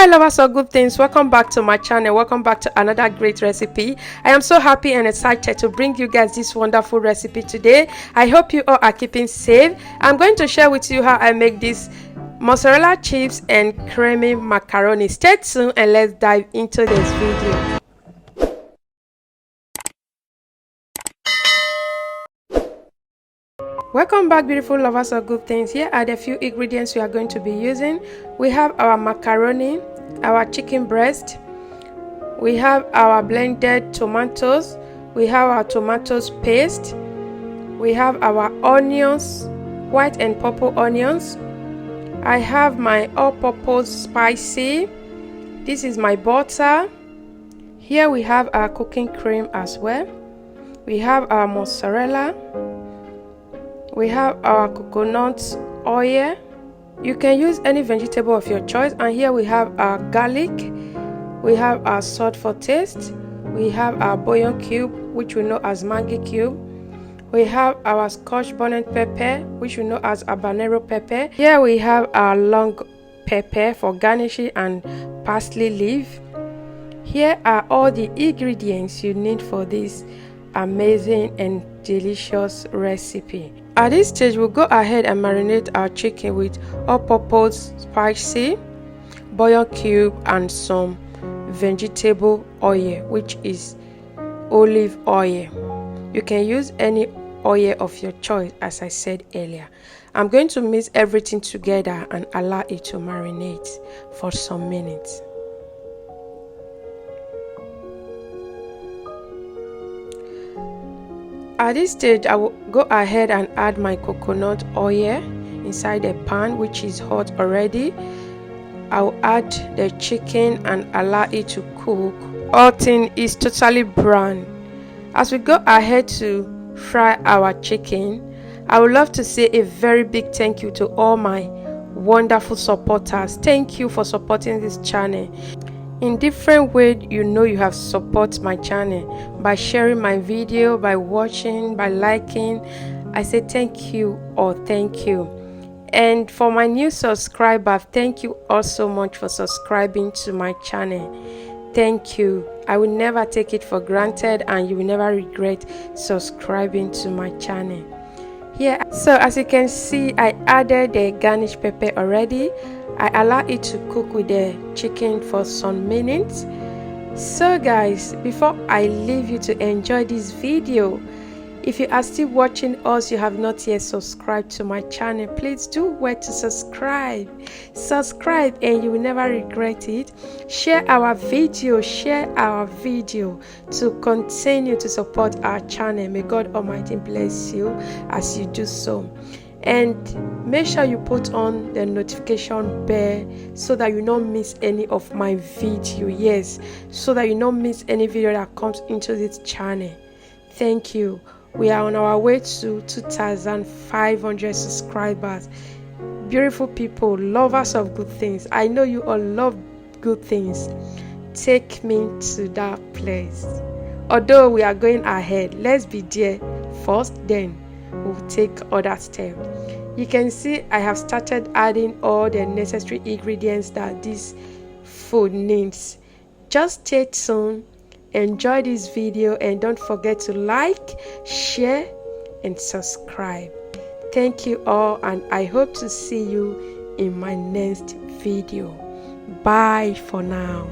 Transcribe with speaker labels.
Speaker 1: Hi lovers of good things, welcome back to my channel. Welcome back to another great recipe. I am so happy and excited to bring you guys this wonderful recipe today. I hope you all are keeping safe. I'm going to share with you how I make this mozzarella chips and creamy macaroni. Stay tuned and let's dive into this video. Welcome back, beautiful lovers of good things. Here are the few ingredients we are going to be using. We have our macaroni, our chicken breast, we have our blended tomatoes, we have our tomatoes paste, we have our onions, white and purple onions. I have my all-purpose spicy. This is my butter. Here we have our cooking cream as well. We have our mozzarella. We have our coconut oil. You can use any vegetable of your choice. And here we have our garlic. We have our salt for taste. We have our bouillon cube, which we know as Maggi cube. We have our scotch bonnet pepper, which we know as habanero pepper. Here we have our long pepper for garnishing and parsley leaf. Here are all the ingredients you need for this amazing and delicious recipe. At this stage, we'll go ahead and marinate our chicken with all-purpose spicy, bouillon cube, and some vegetable oil, which is olive oil. You can use any oil of your choice, as I said earlier. I'm going to mix everything together and allow it to marinate for some minutes. At this stage, I will go ahead and add my coconut oil inside a pan which is hot already. I will add the chicken and allow it to cook. All thing is totally brown. As we go ahead to fry our chicken, I would love to say a very big thank you to all my wonderful supporters. Thank you for supporting this channel. In different ways, you know you have supported my channel by sharing my video, by watching, by liking. I say thank you or thank you. And for my new subscribers, thank you all so much for subscribing to my channel. Thank you. I will never take it for granted and you will never regret subscribing to my channel. Here, so as you can see, I added the garnish pepper already. I allow it to cook with the chicken for some minutes. So guys, before I leave you to enjoy this video, if you are still watching us, you have not yet subscribed to my channel, please do wait to subscribe and you will never regret it. Share our video to continue to support our channel. May God Almighty bless you as you do so. And make sure you put on the notification bell so that you don't miss any of my video. Yes, so that you don't miss any video that comes into this channel. Thank you. We are on our way to 2,500 subscribers. Beautiful people, lovers of good things. I know you all love good things. Take me to that place. Although we are going ahead, let's be there first, then we'll take other steps. You can see I have started adding all the necessary ingredients that this food needs. Just stay tuned, enjoy this video, and don't forget to like, share, and subscribe. Thank you all, and I hope to see you in my next video. Bye for now.